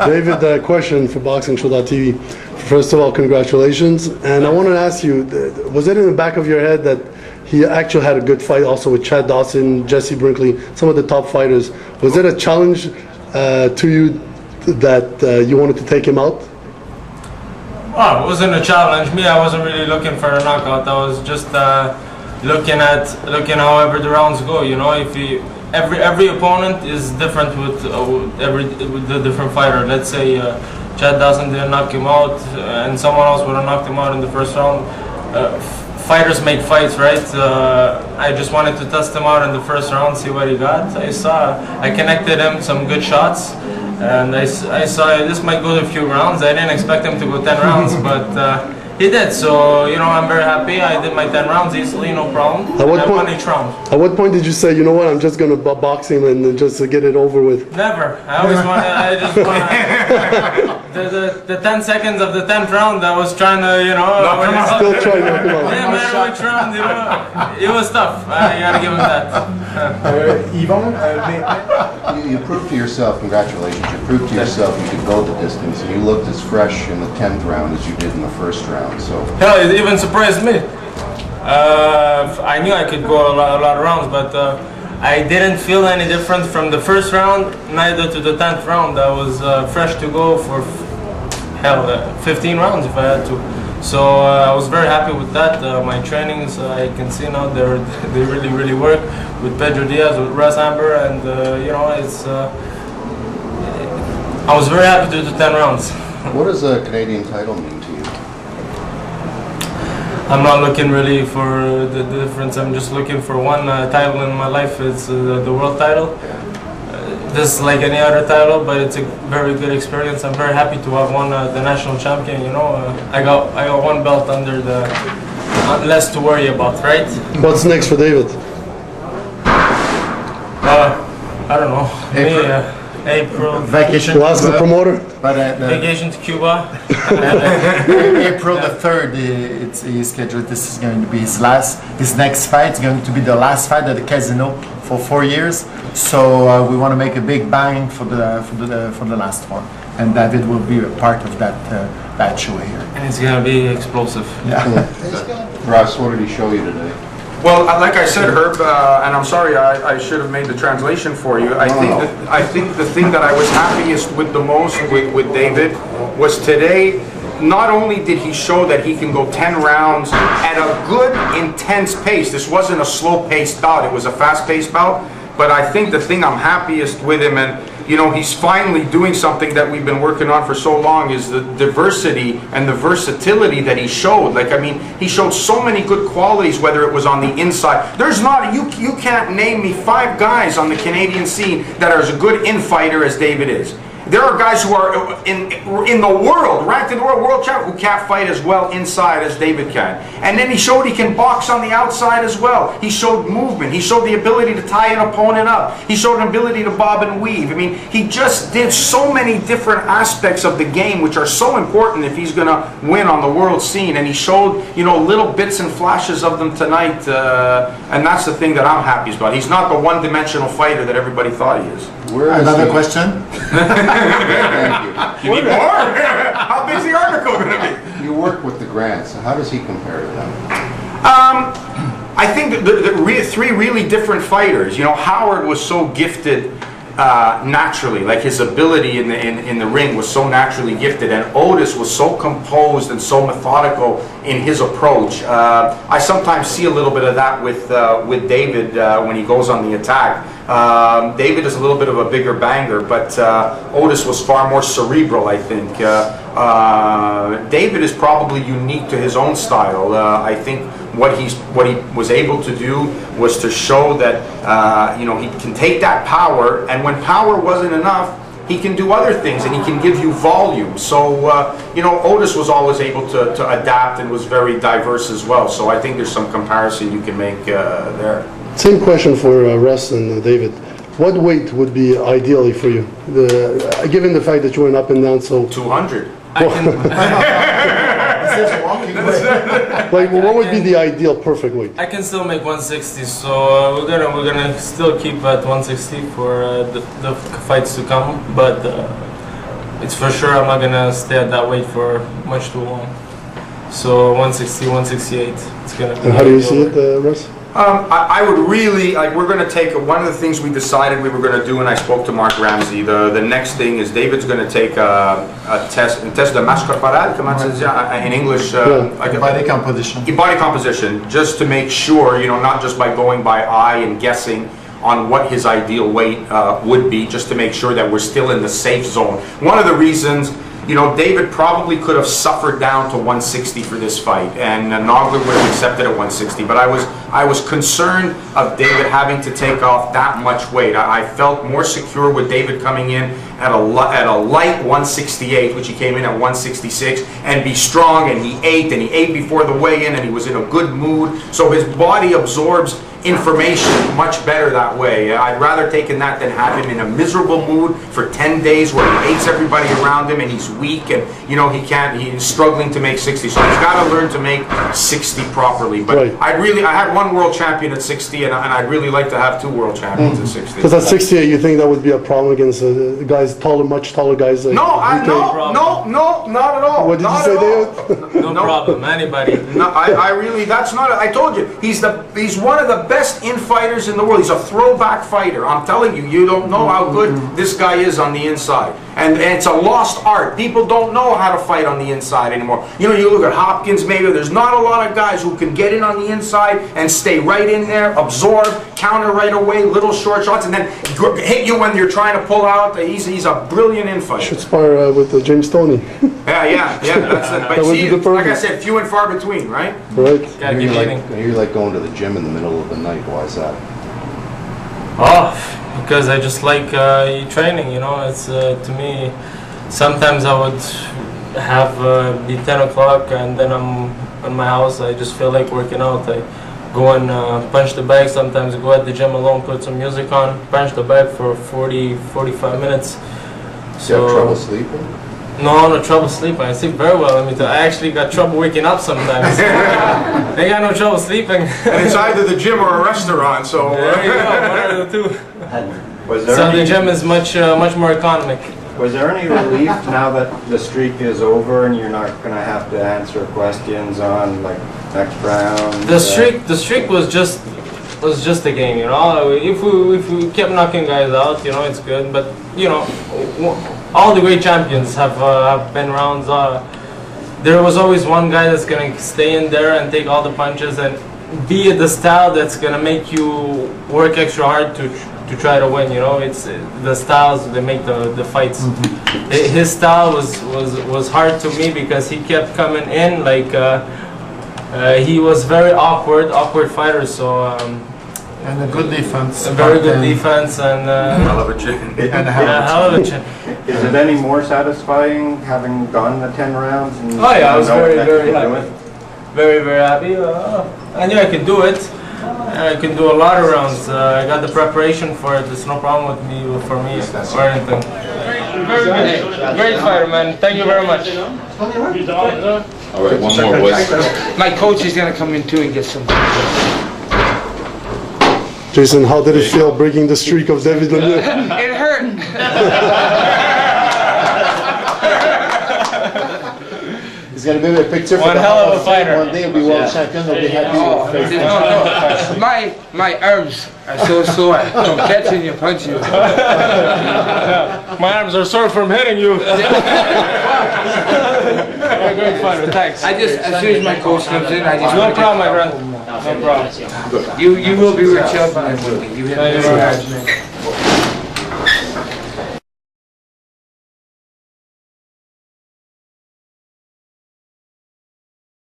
David, a question for BoxingShow.tv. First of all, congratulations. And I wanted to ask you, was it in the back of your head that he actually had a good fight also with Chad Dawson, Jesse Brinkley, some of the top fighters? Was it a challenge to you that you wanted to take him out? Oh, it wasn't a challenge. Me, I wasn't really looking for a knockout. I was just looking however the rounds go. You know, if every opponent is different with the different fighter. Let's say Chad Dawson didn't knock him out, and someone else would have knocked him out in the first round. Fighters make fights, right? I just wanted to test him out in the first round, see what he got. I connected him some good shots, and I saw this might go to a few rounds. I didn't expect him to go 10 rounds, but he did. So, you know, I'm very happy. I did my 10 rounds easily, no problem. At what won each round. At what point did you say, you know what, I'm just going to box him and just get it over with? Never. I just want the 10 seconds of the 10th round, I was trying to, you know. Still trying to knock him out. Yeah, matter which round, you know. It was tough. I got to give him that. Yvon, you proved to yourself, congratulations, you proved to yourself you could go the distance, and you looked as fresh in the 10th round as you did in the first round. So hell, it even surprised me. I knew I could go a lot of rounds, but I didn't feel any different from the first round, neither to the 10th round. I was fresh to go for 15 rounds if I had to. So I was very happy with that. My trainings, I can see now they really work with Pedro Diaz, with Russ Amber, and you know, it's. I was very happy to do the 10 rounds. What does a Canadian title mean to you? I'm not looking really for the difference. I'm just looking for one title in my life. It's the world title. Just like any other title, but it's a very good experience. I'm very happy to have won the national champion. You know, I got one belt under the less to worry about, right? What's next for David? I don't know. April. Vacation. We'll ask the promoter. Vacation to Cuba. April the 3rd, it's scheduled. This is going to be his next fight. It's going to be the last fight at the casino for 4 years. So we want to make a big bang for the last one, and David will be a part of that show here. And it's gonna be explosive. Yeah. Russ, what did he show you today? Well, like I said, Herb, and I'm sorry I should have made the translation for you. I think the thing that I was happiest with the most with David was today. Not only did he show that he can go 10 rounds at a good, intense pace. This wasn't a slow-paced bout. It was a fast-paced bout. But I think the thing I'm happiest with him, and you know, he's finally doing something that we've been working on for so long, is the diversity and the versatility that he showed. Like, I mean, he showed so many good qualities, whether it was on the inside. There's not, you can't name me 5 guys on the Canadian scene that are as a good in-fighter as David is. There are guys who are in the world, ranked in the world champion, who can't fight as well inside as David can. And then he showed he can box on the outside as well. He showed movement. He showed the ability to tie an opponent up. He showed an ability to bob and weave. I mean, he just did so many different aspects of the game, which are so important if he's going to win on the world scene. And he showed, you know, little bits and flashes of them tonight. And that's the thing that I'm happiest about. He's not the one-dimensional fighter that everybody thought he is. Another question? Thank you. You need more? How big's the article going to be? You work with the Grants. How does he compare to them? I think the 3 really different fighters. You know, Howard was so gifted naturally, like his ability in the ring was so naturally gifted, and Otis was so composed and so methodical in his approach. I sometimes see a little bit of that with David when he goes on the attack. David is a little bit of a bigger banger, but Otis was far more cerebral, I think. David is probably unique to his own style. I think what he was able to do was to show that you know, he can take that power, and when power wasn't enough, he can do other things, and he can give you volume. So you know, Otis was always able to adapt and was very diverse as well. So I think there's some comparison you can make there. Same question for Russ and David. What weight would be ideally for you, given the fact that you went up and down so? 200. Like, what would be the ideal perfect weight? I can still make 160, so we're gonna still keep at 160 for the fights to come. But it's for sure I'm not gonna stay at that weight for much too long. So 160, 168, it's gonna be. And how do you see it, Russ? I would really, like, we're going to take, one of the things we decided we were going to do, and I spoke to Mark Ramsey, the next thing is David's going to take a test de masse corporelle, comment ça dit in English? Like Body composition. Body composition, just to make sure, you know, not just by going by eye and guessing on what his ideal weight would be, just to make sure that we're still in the safe zone. One of the reasons, you know, David probably could have suffered down to 160 for this fight, and Naugler would have accepted at 160. But I was concerned of David having to take off that much weight. I felt more secure with David coming in at a light 168, which he came in at 166, and be strong. And he ate before the weigh-in, and he was in a good mood. So his body absorbs information much better that way. I'd rather taken that than have him in a miserable mood for 10 days where he hates everybody around him and he's weak and, you know, he's struggling to make 60. So he's got to learn to make 60 properly. But Right. I had one world champion at 60, and I'd really like to have two world champions at 60. Because at 68, you think that would be a problem against guys taller, much taller guys? Like No, UK? no, not at all. What did you Not say, at all. David? No problem, anybody. No, I really, that's not, I told you, he's one of the best in-fighters in the world. He's a throwback fighter. I'm telling you, you don't know how good this guy is on the inside. And it's a lost art. People don't know how to fight on the inside anymore. You know, you look at Hopkins, maybe, there's not a lot of guys who can get in on the inside and stay right in there, absorb, counter right away, little short shots, and then hit you when you're trying to pull out. He's a brilliant in-fighter. Should spar with James Stoney. Yeah, that's it. But That would see, be the like I perfect. said, few and far between, right? Right? Gotta keep eating. You like going to the gym in the middle of the night. Why is that? Oh, because I just like training, you know. It's to me, sometimes I would have be 10 o'clock and then I'm in my house. I just feel like working out. I go and punch the bag. Sometimes I go at the gym alone, put some music on, punch the bag for 40, 45 minutes. Do you have trouble sleeping? No trouble sleeping. I sleep very well. I actually got trouble waking up sometimes. I got no trouble sleeping. And it's either the gym or a restaurant, so... There you go, one of the two. Was there So any, the gym is much more economic. was there any relief now that the streak is over and you're not going to have to answer questions on like next round? The streak was just a game, you know. If we kept knocking guys out, you know, it's good. But you know, all the great champions have been rounds. There was always one guy that's gonna stay in there and take all the punches and be the style that's gonna make you work extra hard to try to win. You know, it's the styles that make the fights. His style was hard to me because he kept coming in like he was very awkward fighter. So. And a good defense. A very good defense and Hell of a chin. And a hell of a chin. Is it any more satisfying having gone the 10 rounds? And Oh yeah, I was know very that very you can do happy. it? Very happy. I knew I could do it. I can do a lot of rounds. I got the preparation for it. There's no problem with me or anything. Very good. Great fighter, man. Thank you very much. All right, one more, boys. My coach is gonna come in too and get some. Jason, how did it feel breaking the streak of David Lemieux? It hurt. He's gonna be a picture One hell of a fighter. One day he'll be world champion. He'll be happy. Oh, no. My arms are so sore from catching you, punching you. My arms are sore from hitting you. Great fighter. Thanks. As soon as my coach comes in, I just No problem, my friend. No problem. You will be world champion. You hit me very hard.